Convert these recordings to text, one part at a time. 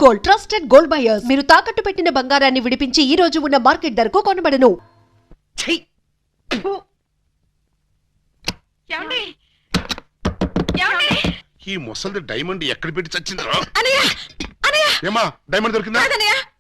Gold, trusted gold buyers. మీరు తాకట్టు పెట్టిన బంగారాన్ని విడిపించి ఈ రోజు ఉన్న మార్కెట్ ధరకు కొనబడను. ఈ ముసలి డైమండ్ ఎక్కడ పెట్టి చచ్చిందో. ఏమా డైమండ్ దొరికిందా?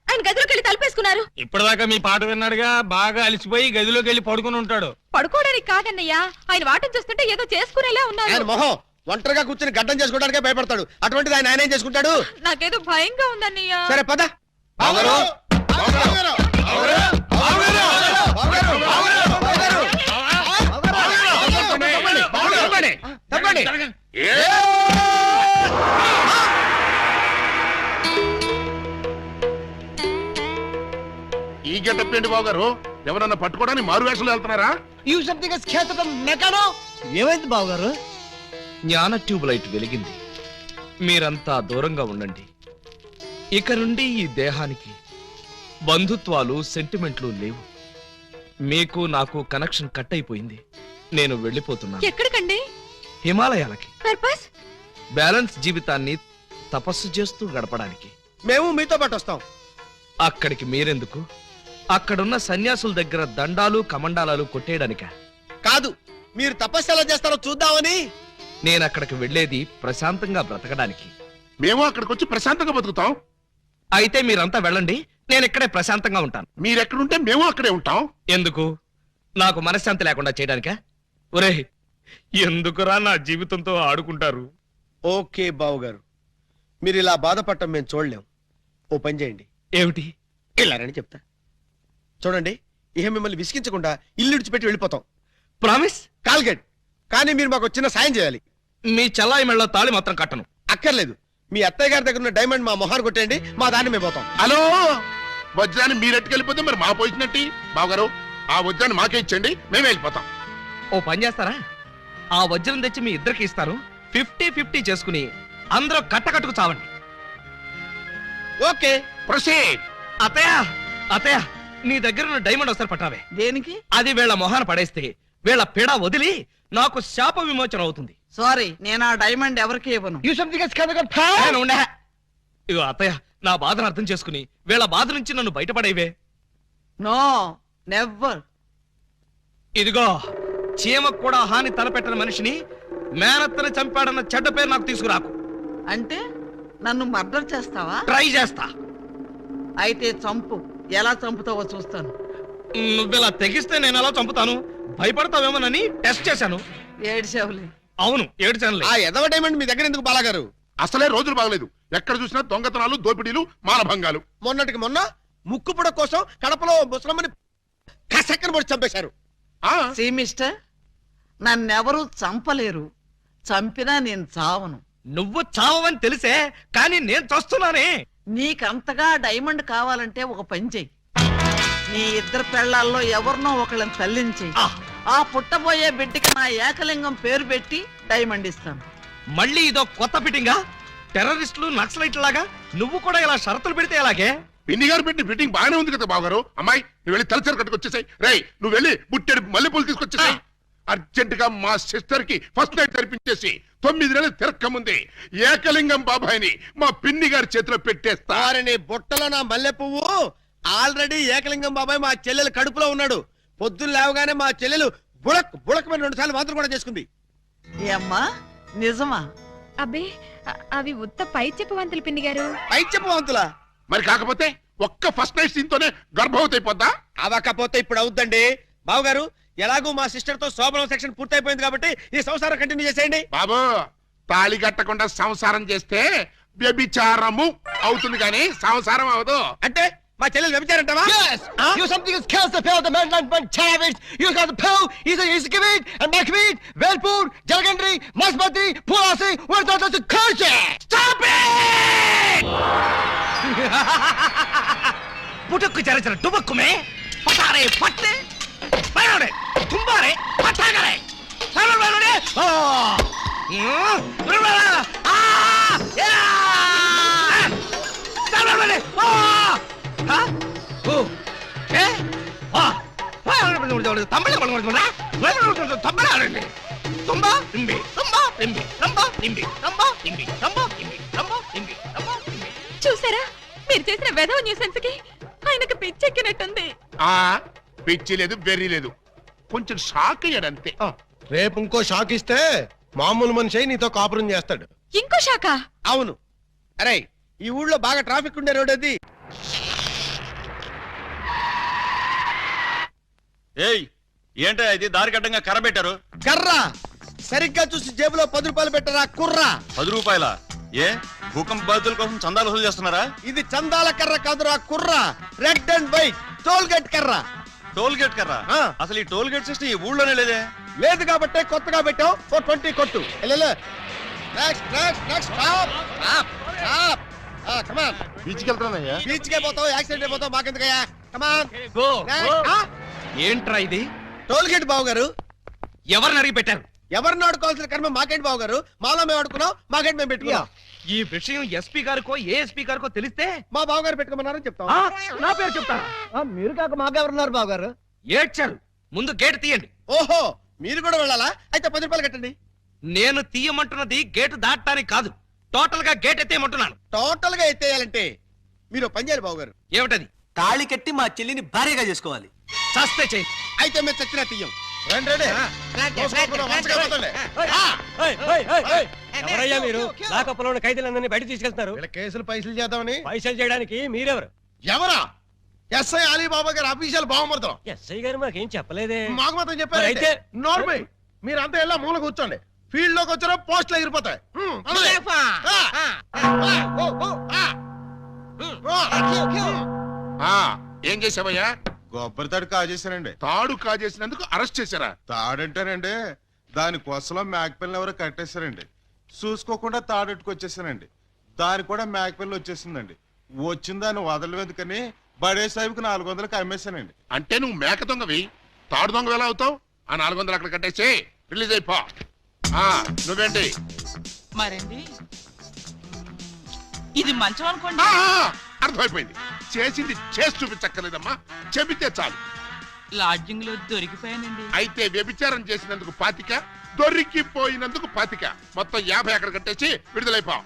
ఆయన గదిలోకి వెళ్ళి తలుపేసుకున్నారు. ఇప్పటిదాకా మీ పాట విన్నాడుగా, బాగా అలిసిపోయి గదిలోకి వెళ్ళి పడుకుని ఉంటాడు. పడుకోవడానికి కాదన్నయ్యా, ఆయన వాటం చూస్తుంటే ఏదో చేసుకునేలా ఉన్నారు. మొహం ఒంటరిగా కూర్చుని గడ్డం చేసుకోవడానికే భయపడతాడు. అటువంటిది ఆయన ఏం చేసుకుంటాడు? నాకేదో భయంగా ఉందన్నయ్యా. సరే పద. ఈ గెటప్ ఏంటి బాబు గారు? ఎవరన్నా పట్టుకోవడానికి మారు వేషాలు వెళ్తున్నారా? ఏమైంది బావగారు? జ్ఞాన ట్యూబ్ లైట్ వెలిగింది. మీరంతా దూరంగా ఉండండి. ఇక నుండి ఈ దేహానికి బంధుత్వాలు, సెంటిమెంట్లు లేవు. మీకు నాకు కనెక్షన్ కట్ అయిపోయింది. నేను వెళ్ళిపోతున్నాను. ఎక్కడికండి? హిమాలయాలకి. పర్పస్? బ్యాలెన్స్ జీవితాన్ని తపస్సు చేస్తూ గడపడానికి. మేము మీతో పాటు వస్తాం. అక్కడికి మీరెందుకు? అక్కడున్న సన్యాసుల దగ్గర దండాలు కమండాలాలు కొట్టేయడానిక? కాదు, మీరు తపస్సు ఎలా చేస్తారో చూద్దామని. నేను అక్కడికి వెళ్లేది ప్రశాంతంగా బ్రతకడానికి. మేము అక్కడికి వచ్చి ప్రశాంతంగా బతుకుతాం. అయితే మీరంతా వెళ్ళండి, నేను ఇక్కడే ప్రశాంతంగా ఉంటాను. మీరెక్కడుంటే మేము అక్కడే ఉంటాం. ఎందుకు? నాకు మనశ్శాంతి లేకుండా చేయడానికా? ఒరేయ్, ఎందుకురా నా జీవితంతో ఆడుకుంటారు? ఓకే బావగారు, మీరు ఇలా బాధపడటం మేము చూడలేం. ఓ పని చేయండి. ఏమిటి? వెళ్ళారని చెప్తా. చూడండి, ఇహ మిమ్మల్ని విసిగించకుండా ఇల్లు విడిచిపెట్టి వెళ్ళిపోతాం. ప్రామిస్? కాల్గెట్. కానీ మీరు మాకు చిన్న సాయం చేయాలి. మీ చల్లాయి మెళ్ళ తాళి మాత్రం కట్టను. అక్కర్లేదు, మీ అత్తయ్య గారి దగ్గర ఉన్న డైమండ్ మా మొహాన్ని కొట్టేయండి, మా దాన్ని మేము పోతాం. హలో, వజ్రాన్ని మీరెట్టుకెళ్ళిపోతే మరి మా పోయినట్టి. బావగారు, ఆ వజ్రాన్ని మాకే ఇచ్చండి, మేమే వెళ్ళిపోతాం. ఓ పని చేస్తారా? ఆ వజ్రం తెచ్చి మీ ఇద్దరికి ఇస్తాను. 50-50 చేసుకుని అందరూ కట్టకట్టుకు చావండి. Okay, proceed. అత్తయ్య, అత్తయ్య, నీ దగ్గర ఉన్న డైమండ్ ఒకసారి పట్టావే. దేనికి? అది వీళ్ళ మొహాన పడేస్తే వీళ్ళ పీడ వదిలి నాకు శాప విమోచన అవుతుంది. సారీ, నేను ఆ డైమండ్ ఎవరికి ఇవ్వను. నేను ఉండే. ఇగో అత్తయ్య, నా బాధను అర్థం చేసుకుని వీళ్ళ బాధ నుంచి నన్ను బయటపడేవే. No never. ఇదిగో, చీమకు కూడా హాని తలపెట్టిన మనిషిని మేనత్తని చంపాడన్న చెడ్డ పేరు నాకు తీసుకురాకు. అంటే నన్ను మర్డర్ చేస్తావా? ట్రై చేస్తా. అయితే చంపు. ఎలా చంపుతావో చూస్తాను. నువ్వెలా తెగిస్తే నేను ఎలా చంపుతాను? భయపడతావేమోనని టెస్ట్ చేశాను. ఏడ్చావులే. అవును, ఏడ్చానులే. ఆ ఎదవ డైమండ్ మీ దగ్గర ఎందుకు బాలాగారు? అసలే రోజులు బాగలేదు. ఎక్కడ చూసినా దొంగతనాలు, దోపిడీలు, మానభంగాలు. మొన్నటికి మొన్న ముక్కుపుడ కోసం కడపలో ముసలమ్మని కసక్కన పొడి చంపేశారు. సీ మిస్టర్, నన్నెవరూ చంపలేరు. చంపినా నేను చావను. నువ్వు చావని తెలిసే, కానీ నేను చస్తున్నానే. నీకంతగా డైమండ్ కావాలంటే ఒక పని చెయ్యి. నీ ఇద్దరు పెళ్లాల్లో ఎవరినో ఒకళ్ళని తల్లించి ఆ పుట్టబోయే బిడ్డకి నా ఏకలింగం పేరు పెట్టి డైమండ్ ఇస్తాను. మళ్ళీ ఇదో కొత్త ఫిట్టింగా? టెర్రరిస్టులు, నక్సలైట్ లాగా నువ్వు కూడా ఇలా షరతులు పెడితే ఎలాగే? పిన్ని గారు పెట్టిన ఫిట్టింగ్ బాగానే ఉంది కదా బావగారు. అమ్మాయి, నువ్వు వెళ్ళి తలచరు కట్టుకొచ్చేసాయి. రై, నువ్వు వెళ్ళి బుట్టెడు మల్లెపూలు తీసుకొచ్చేసాయి. అర్జెంట్ గా మా సిస్టర్ కి ఫస్ట్ నైట్ తెరిపించేసి 9 నెలలు తిరక్కముంది ఏకలింగం బాబాయిని మా పిన్ని గారి చేతిలో పెట్టేస్తా. నీ బుట్టలో నా మల్లె పువ్వు. ఆల్రెడీ ఏకలింగం బాబాయ్ మా చెల్లెలు కడుపులో ఉన్నాడు. పొద్దున్న లేవగానే మా చెల్లెలు బుడక్ బుడకమైన 2 సార్లు మాత్రం కూడా చేసుకుంది. ఏమ్మా, నిజమా? అబ్బే, అవి ఉత్త పై చెప్పవంతులు పిన్ని గారు. పై చెప్పవంతులా? మరి కాకపోతే ఒక్క ఫస్ట్ నైట్ సీన్ తోనే గర్భవతి అయిపోద్దా? అవకపోతే ఇప్పుడు అవుద్దండి. బావగారు, ఎలాగూ మా సిస్టర్ తో శోభనం సెక్షన్ పూర్తయిపోయింది కాబట్టి ఈ సంసారం కంటిన్యూ చేసేయండి. బాబు, తాళి కట్టకుండా సంసారం చేస్తే వ్యభిచారము అవుతుంది కానీ సంసారం అవదు. అంటే మా చెల్లెలు వ్యభిచారంటావా? You something is kills the pill, the man like one savage. You got the pill, he's a kibit, and Makbit, Velpur, Jalgandri, Masbati, Pulasi, where's the curse? Stop it! पुटक चर चर टुबक में पटारे पट्टे बैठे तुम्बारे पट्टा करे चलो बैठे आ या चलो बैठे आ ओ ए आ तमिल तमिल आरे तुम्बा तिम्बी तुम्बा तिम्बी तुम्बा तिम्बी तुम्बा तिम्बी तुम्बा तिम्बी तुम्बा तिम्बी तुम्बा तिम्बी చూసారా మీరు చేసిన వెధవ న్యూసెన్స్ కి ఆయనకు పిచ్చెక్కినట్టుంది. ఆ పిచ్చి లేదు, బెర్రీ లేదు, కొంచెం షాక్ అయ్యాడు అంతే. రేపు ఇంకో షాక్ ఇస్తే మామూలు మనిషి అయి నీతో కాపురం చేస్తాడు. ఇంకో శాఖ. అవును. అరే ఈ ఊళ్ళో బాగా ట్రాఫిక్ ఉండే రోడ్ అది. ఏయ్ ఏంటో ఇది దారికి అడ్డంగా కర్ర పెట్టారు? కర్ర సరిగ్గా చూసి జేబులో 10 రూపాయలు పెట్టరా కుర్రా. 10 రూపాయల? ఏ భూకంప బాధితుల కోసం చందాలు వసూలు చేస్తున్నారా? ఇది చందాల కర్ర కాదురా కుర్రా, red and white toll gate కర్ర. టోల్ గేట్ కర్ర? ఆ. అసలు ఈ టోల్ గేట్ సిస్టమ్ ఈ ఊళ్ళోనే లేదే. లేదు కాబట్టి కొత్తగా పెట్టాం. 420 కొట్టు. Next next next stop stop stop. Come on. బీచ్కి వెళ్తానయ్యా. బీచ్ కే పోతావు, యాక్సిడెంట్ అయిపోతావు, మాకెందుకయ్యా. కమాన్. గో ఏంట్రా ఇది? టోల్ గేట్ బావు గారు. ఎవరిని అడిగి పెట్టారు? ఎవరిని ఆడుకోవాల్సిన కర్మ మాకేంటి బావు గారు. మాలో మేము ఆడుకున్నాం, మాకేంటి మేము పెట్టుకున్నాం. ఈ విషయం ఎస్పీ గారికో ఏఎస్పీ గారికో తెలిస్తే మా బావు గారు పెట్టుకోమన్నారని చెప్తాం. ఆ, నా పేరు చెప్తారా? మీరు కాక మాకెవరున్నారు బాబు గారు? ఏడ్చారు. ముందు గేట్ తీయండి. ఓహో మీరు కూడా వెళ్ళాలా? అయితే 10 రూపాయలు కట్టండి. నేను తీయమంటున్నది గేటు దాటడానికి కాదు, టోటల్ గా గేట్ ఎత్తేయమంటున్నాను. టోటల్ గా ఎత్తేయాలంటే మీరు పని చేయాలి బావు గారు. ఏమిటది? తాళి కట్టి మా చెల్లిని భార్యగా చేసుకోవాలి. చస్తే చేయి. అయితే మేము చచ్చినా తీయం. ఎవరయ్యా మీరు? లాకప్లో ఉన్న ఖైదీలందరినీ బయట తీసుకెళ్తున్నారు. వీళ్ళ కేసులు పైసలు చేద్దామని. పైసలు చేయడానికి మీరెవరు? ఎవరా? ఎస్ఐ అలీబాబా గారు అఫీషియల్ బావమరుతాం. ఎస్ఐ గారు మాకేం చెప్పలేదే. మాకు మాత్రం చెప్పారు. అయితే నోర్మై మీరంతా ఎలా మూల కూర్చోండి. ఫీల్డ్ లోకి వచ్చారో పోస్టులు ఎగిరిపోతాయి. ఏం చేసావయ్యా? కొబ్బరి తాడు కాజేశారండి. తాడు కాజేసినందుకు అరెస్ట్ చేశారా? తాడంటారండి, దాని కొసలో మేకపిల్లని ఎవరో కట్టేశారండి. చూసుకోకుండా తాడెట్టుకొచ్చేసానండి. దాని కూడా మేకపిల్ల వచ్చేసిందండి. వచ్చిన దాన్ని వదలవేందుకని బడే సాహిబ్కి 400కి అమ్మేశానండి. అంటే నువ్వు మేక దొంగవి, తాడు దొంగ ఎలా అవుతావు? ఆ 400 అక్కడ కట్టేసి రిలీజ్ అయిపో. నువ్వేంటి? మరండి ఇది మంచం అనుకోండి. అర్థమైపోయింది. చేసింది చేసి చూపించక్కర్లేదమ్మా, చెబితే చాలు. లాడ్జింగ్ లో దొరికిపోయానండి. అయితే వ్యభిచారం చేసినందుకు 25, దొరికిపోయినందుకు 25, మొత్తం 50 అక్కడ కట్టేసి విడుదలైపో.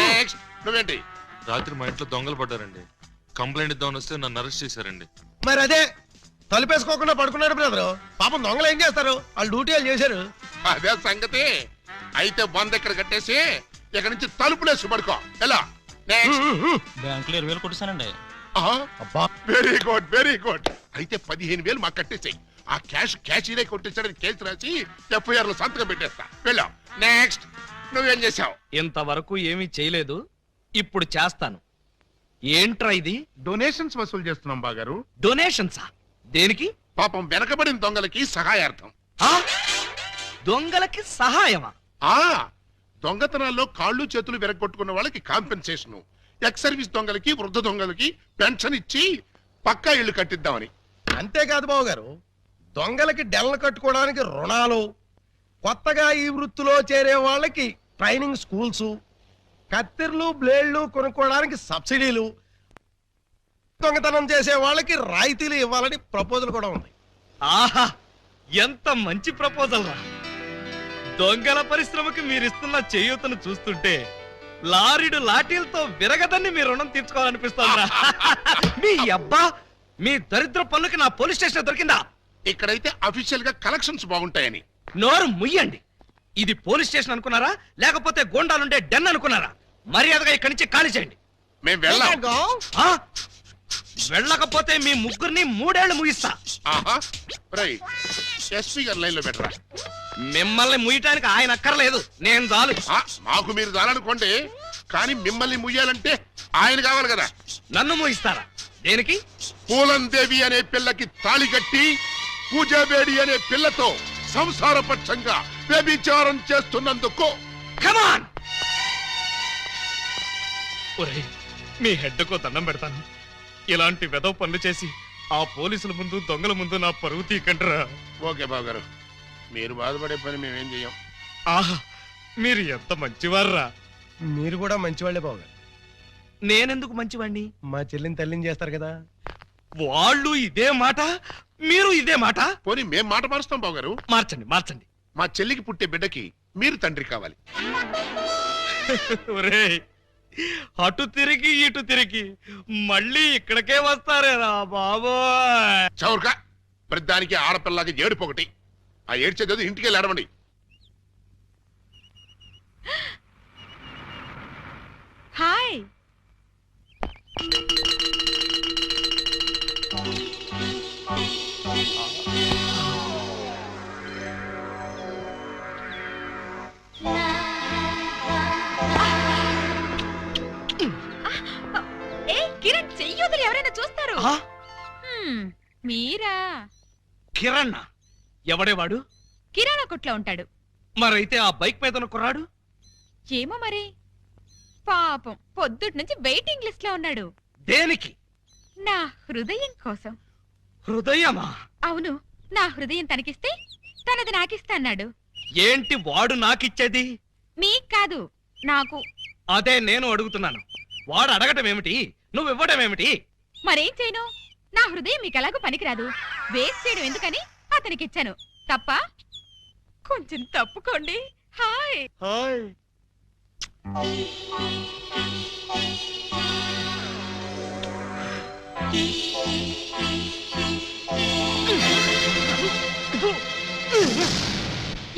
నెక్స్ట్ నువ్వేంటి? రాత్రి మా ఇంట్లో దొంగలు పడ్డారండి. కంప్లైంట్ ఇద్దామని వస్తే నన్ను అరెస్ట్ చేశారండి. మరి అదే తలుపేసుకోకుండా పడుకున్నాడు బ్రదరు. పాపం దొంగలు ఏం చేస్తారు? వాళ్ళు డ్యూటీ వాళ్ళు చేశారు. అదే సంగతి. అయితే 100 ఇక్కడ కట్టేసి ఇక్కడ నుంచి తలుపులేసి పడుకో. ఎలా? బ్యాంకులో 20,000 కొట్టేశానండి. Very good, very good. అయితే 15,000 మాకు కట్టేసాయి. ఆ క్యాషీలే కొట్టేసాడని కేసు రాసి FIR లో సంతకం పెట్టేస్తా. వెళ్ళాం. నెక్స్ట్ నువ్వేం చేసావు? ఇంతవరకు ఏమీ చేయలేదు, ఇప్పుడు చేస్తాను. ఏంట్రా ఇది? డొనేషన్స్ వసూలు చేస్తున్నాం బాగారు. డొనేషన్సా? దేనికి? పాపం వెనకబడిన దొంగలకి సహాయార్థం. ఆ? దొంగలకి సహాయమా? దొంగతనాల్లో కాళ్ళు చేతులు విరగొట్టుకున్న వాళ్ళకి కాంపెన్సేషన్, ఎక్స్ సర్వీస్ దొంగలకి, వృద్ధ దొంగలకి పెన్షన్ ఇచ్చి పక్కా ఇళ్లు కట్టిద్దామని. అంతేకాదు బాబు గారు, దొంగలకి డెల్లు కట్టుకోవడానికి రుణాలు, కొత్తగా ఈ వృత్తిలో చేరే వాళ్ళకి ట్రైనింగ్ స్కూల్స్, కత్తిర్లు బ్లేడ్లు కొనుక్కోవడానికి సబ్సిడీలు, దొంగతనం చేసే వాళ్ళకి రాయితీలు ఇవ్వాలని ప్రపోజల్ కూడా ఉంది. ఆహా, ఎంత మంచి ప్రపోజల్ రా! దొంగల పరిశ్రమకి మీరిస్తున్న చేయూతను చూస్తుంటే లారీడు లాఠీలతో విరగదని మీ రుణం తీర్చుకోవాలనిపిస్తుందా? మీ అబ్బా, మీ దరిద్ర పనులకి నా పోలీస్ స్టేషన్ దొరికిందా? ఇక్కడైతే అఫీషియల్ గా కలెక్షన్స్ బాగుంటాయని. నోరు ముయ్యండి. ఇది పోలీస్ స్టేషన్ అనుకున్నారా, లేకపోతే గోండాలుండే డెన్ అనుకున్నారా? మర్యాదగా ఇక్కడి నుంచి ఖాళీ చేయండి. మేము వెళ్ళాం. ఆ? వెళ్ళకపోతే మీ ముగ్గురిని 3 ఏళ్లు ముగిస్తా. ఎస్పీ గారు లైన్ లో పెట్టరా. మిమ్మల్ని ముయ్యటానికి ఆయన అక్కర్లేదు, నేను చాలు. మాకు మీరు చాలనుకోండి, కానీ మిమ్మల్ని ముయ్యాలంటే ఆయన కావాలి కదా. నన్ను ముగిస్తారా? దేనికి? పూలందేవి అనే పిల్లకి తాళి కట్టి పూజాబేడి అనే పిల్లతో సంసారపక్షంగా వ్యభిచారం చేస్తున్నందుకు. కమాన్! ఒరేయ్, మీ హెడ్కో దండం పెడతాను. ఇలాంటి వెదవ పనులు చేసి ఆ పోలీసుల ముందు, దొంగల ముందు నా పరువు తీకండ్రా. ఓకే బాబు గారు, మీరు బాధపడే పని మేమేం చెయ్యం. ఆహా, మీరు ఎంత మంచివార్రా. మీరు కూడా మంచివాళ్లే బాబు గారు. నేనెందుకు మంచివాణ్ణి? మా చెల్లిని తల్లిని చేస్తారు కదా. వాళ్ళు ఇదే మాట, మీరు ఇదే మాట. పోనీ మేం మాట మారుస్తాం బాబు గారు. మార్చండి, మార్చండి. మా చెల్లికి పుట్టే బిడ్డకి మీరు తండ్రి కావాలి. ఒరేయ్, అటు తిరిగి ఇటు తిరిగి మళ్ళీ ఇక్కడికే వస్తారేరా బాబో. చౌర్కా ప్రతిదానికి ఆడపిల్లకి ఏడుపు ఒకటి. ఆ ఏడ్చేది ఇంటికి వెళ్ళి ఏడవండి. హాయ్. ఏ కిరణ్, చెయ్యొదిలి ఎవరైనా చూస్తారు. ఆ? మీరా? కిరణ్ ఎవడేవాడు? కిరాణా కొట్లో ఉంటాడు. మరైతే ఆ బైక్ మీద ఉన్న కుర్రాడు? ఏమో మరి. పాపం పొద్దుటి నుంచి వెయిటింగ్ లిస్ట్ లో ఉన్నాడు. దేనికి? నా హృదయం కోసం. హృదయమా? అవును, నా హృదయం తనకిస్తే తనది నాకిస్తాన్నాడు. ఏంటి వాడు నాకిచ్చేది? మీకు కాదు, నాకు. అదే నేను అడుగుతున్నాను. వాడు అడగటం ఏమిటి, నువ్వు ఇవ్వడం ఏమిటి? మరేం చేయను? నా హృదయం మీకు ఎలాగో పనికిరాదు. వేస్ట్ చేయడం ఎందుకని అతనికిచ్చాను. తప్ప? కొంచెం తప్పుకోండి. హాయ్. హాయ్.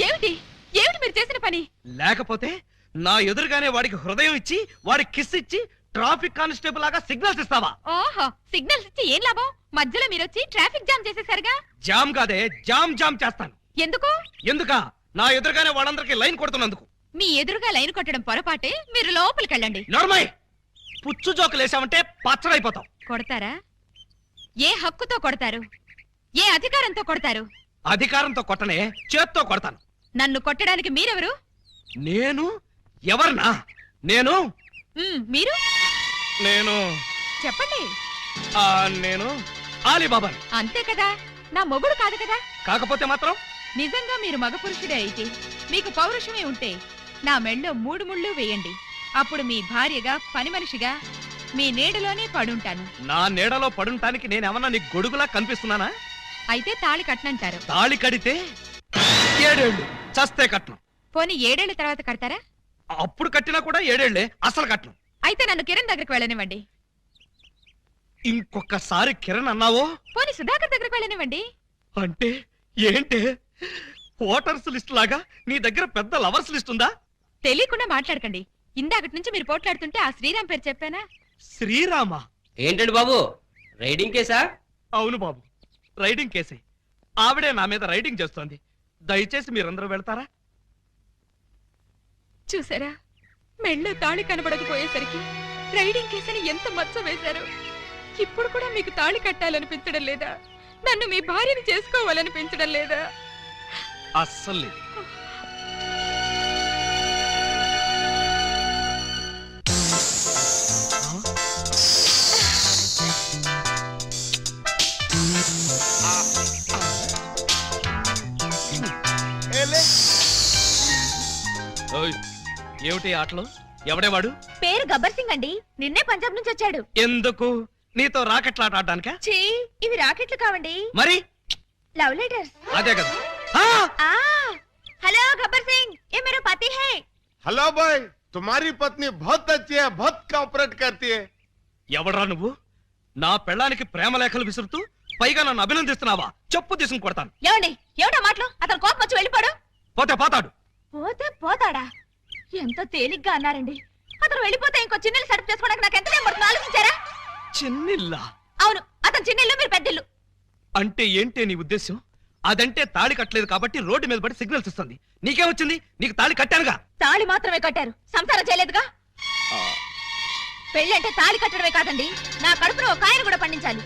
ఏమిటి ఏమిటి మీరు చేసిన పని? లేకపోతే నా ఎదురుగానే వాడికి హృదయం ఇచ్చి వాడి కిస్ ఇచ్చి ట్రాఫిక్ కానిస్టేబుల్ లాగా సిగ్నల్స్ ఇస్తావా? ఓహో, సిగ్నల్స్ ఇచ్చి ఏం లాభం? మధ్యలో మీరొచ్చి ట్రాఫిక్ జామ్ చేసేసరిగా. జామ్ కాదే, జామ్ జామ్ చేస్తాను. ఎందుకు? ఎందుకా? నా ఎదురుగానే వాళ్ళందరికీ లైన్ కొడుతున్నందుకు. మీ ఎదురుగా లైన్ కొట్టడం పొరపాటే. మీరు లోపలికెళ్ళండి. నర్మయ్, పుచ్చు జోకులేసామంటే పచ్చడైపోతాం. కొడతారా? ఏ హక్కుతో కొడతారు? ఏ అధికారంతో కొడతారు? అధికారంతో కొట్టనే, చేత్తో కొడతాను. నన్ను కొట్టడానికి మీరెవరు? నేను ఎవరినా? నేను మీరు నేను చెప్పండి. నేను ఆలీబాబాని. అంతే కదా, నా మొగుడు కాదు కదా. కాకపోతే మాత్రం నిజంగా మీరు మగ పురుషుడే అయితే, మీకు పౌరుషమే ఉంటే నా మెళ్ళో 3 ముళ్ళు వేయండి. అప్పుడు మీ భార్యగా, పని మనిషిగా మీ నీడలోనే పడుంటాను. నా నీడలో పడుంటానికి నేనేమన్నా నీకు గొడుగులా కనిపిస్తున్నానా? అయితే తాళి కట్నంటారు. తాళి కడితే 7 ఏళ్ళు, చస్తే కట్నం. పోనీ 7 ఏళ్ల తర్వాత కడతారా? అప్పుడు కట్టినా కూడా 7 ఏళ్లే, అసలు కట్నం. అయితే నన్ను కిరణ్ దగ్గరికి వెళ్ళనివ్వండి. ఇంకొకసారి కిరణ్ అన్నావో, పోనీ సుధాకర్ దగ్గరికి వెళ్ళనివ్వండి. అంటే ఏంటే? ఓటర్స్ లిస్ట్ లాగా నీ దగ్గర పెద్ద లవర్స్ లిస్ట్ ఉందా? తెలియకుండా మాట్లాడకండి. ఇందాకటి నుంచి మీరు పోట్లాడుతుంటే ఆ శ్రీరామ్ పేరు చెప్పానా? శ్రీరామ? ఏంటండి బాబు, రైడింగ్ కేసా? అవును బాబు, రైడింగ్ కేసే. ఆవిడే నా మీద రైడింగ్ చేస్తోంది. దయచేసి మీరందరూ వెళ్తారా? చూసారా, మెళ్ళో తాళి కనబడకపోయేసరికి రైడింగ్ కేసని ఎంత మచ్చ వేశారు. ఇప్పుడు కూడా మీకు తాళి కట్టాలనిపించడం లేదా? నన్ను మీ భార్యని చేసుకోవాలనిపించడం లేదా? అస్సలు లేదు. ఓయ్, ఏమిటి ఆటలు? ఎవడేవాడు? పేరు గబ్బర్ సింగ్ అండి. నిన్నే పంజాబ్ నుంచి వచ్చాడు. ఎందుకు? నీతో రాకెట్లాట ఆడడానికా? ఛీ, ఇవి రాకెట్లు కావండి, మరి లవ్ లెటర్స్. అదే కదా. हेलो गब्बर सिंह, ये मेरा पति है। हेलो भाई, तुम्हारी पत्नी बहुत अच्छी है, बहुत कोऑपरेट करती है. ఎవడ్రా నువ్వు? నా పెళ్ళానికి ప్రేమ లేఖలు విసురుతూ పైగా నన్ను అభినందిస్తున్నావా? చెప్పు తీసుకుని కొడతాను. ఏమండి, ఏమిటా మాటలు? అతను కోపం వచ్చి వెళ్ళిపోడు. పోతే పోతాడు. పోతే పోతాడా? ఎంత తేలిగ్గా అన్నారండి. అతను వెళ్ళిపోతే ఇంకో చిన్నెల్లు సెటప్ చేసుకోవడానికి నాకు ఎంత టైం పడుతుందో ఆలోచించారా? చిన్నిల్లా? అవును, అతను చిన్నెల్లు, మీరు పెద్దిల్లు. అంటే ఏంటే నీ ఉద్దేశం? అదంటే తాళి కట్టలేదు కాబట్టి రోడ్డు మీద పడి సిగ్నల్స్ ఇస్తుంది. నీకేమొచ్చింది? నీకు తాళి కట్టానుగా. తాళి మాత్రమే కట్టారు, సంసారం చేయలేదుగా. పెళ్ళంటే తాళి కట్టడమే కాదండి, నా కడుపులో ఒక కాయను కూడా పండించాలి.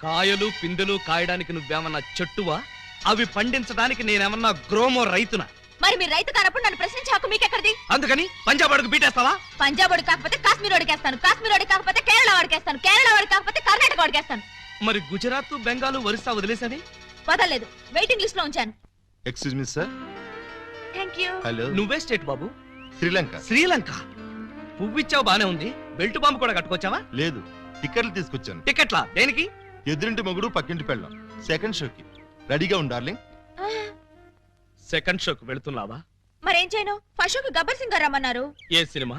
కాయలు పిందెలు కాయడానికి నువ్వేమన్నా చెట్టువా? అవి పండించడానికి నేనేమన్నా గ్రోమో రైతునా? మరి మీరు రైతు కానప్పుడు నన్ను ప్రశ్నించే హక్కు మీకెక్కడిది? అందుకని పంజాబ్ అడుగు బీటేస్తావా? పంజాబ్ వాడికి కాకపోతే కాశ్మీర్ వాడికి వేస్తాను, కాశ్మీర్ వాడికి కాకపోతే కేరళ వాడికి వేస్తాను, కేరళ వాడికి కాకపోతే కర్ణాటక వాడికి వేస్తాను. మరి గుజరాత్, బెంగాల్, ఒరిస్సా వదిలేసని? వదలలేదు, వెయిటింగ్ లిస్ట్ లో ఉంచాను. Excuse me sir. Thank you. Hello. నువ్వే స్టేట్ బాబు? శ్రీలంక. శ్రీలంక? పువ్విచ్చావు బానే ఉంది, బెల్ట్ బాంబు కూడా కట్టుకొచ్చావా? లేదు, టికెట్లు తీసుకొచ్చాను. టికెట్లా? దేనికి? ఎదురింటి మొగుడు పక్కింటి పెళ్ళం, సెకండ్ షోకి. రెడీగా ఉండు డార్లింగ్. సెకండ్ షోకి వెళుతున్నావా? మరేం చేయను? ఫస్ట్ షోకి గబ్బర్ సింగ్ గారు రమ్మన్నారు. ఏ సినిమా?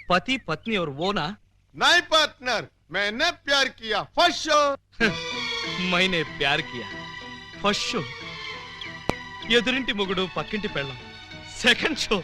పతి పత్ని ఎవరు ఓనా నై పార్ట్నర్ मैंने प्यार किया फर्स्ट शो మైనే ప్యార్ కియా ఫస్ట్ షో ఎదురింటి మొగుడు పక్కింటి పెళ్ళం సెకండ్ షో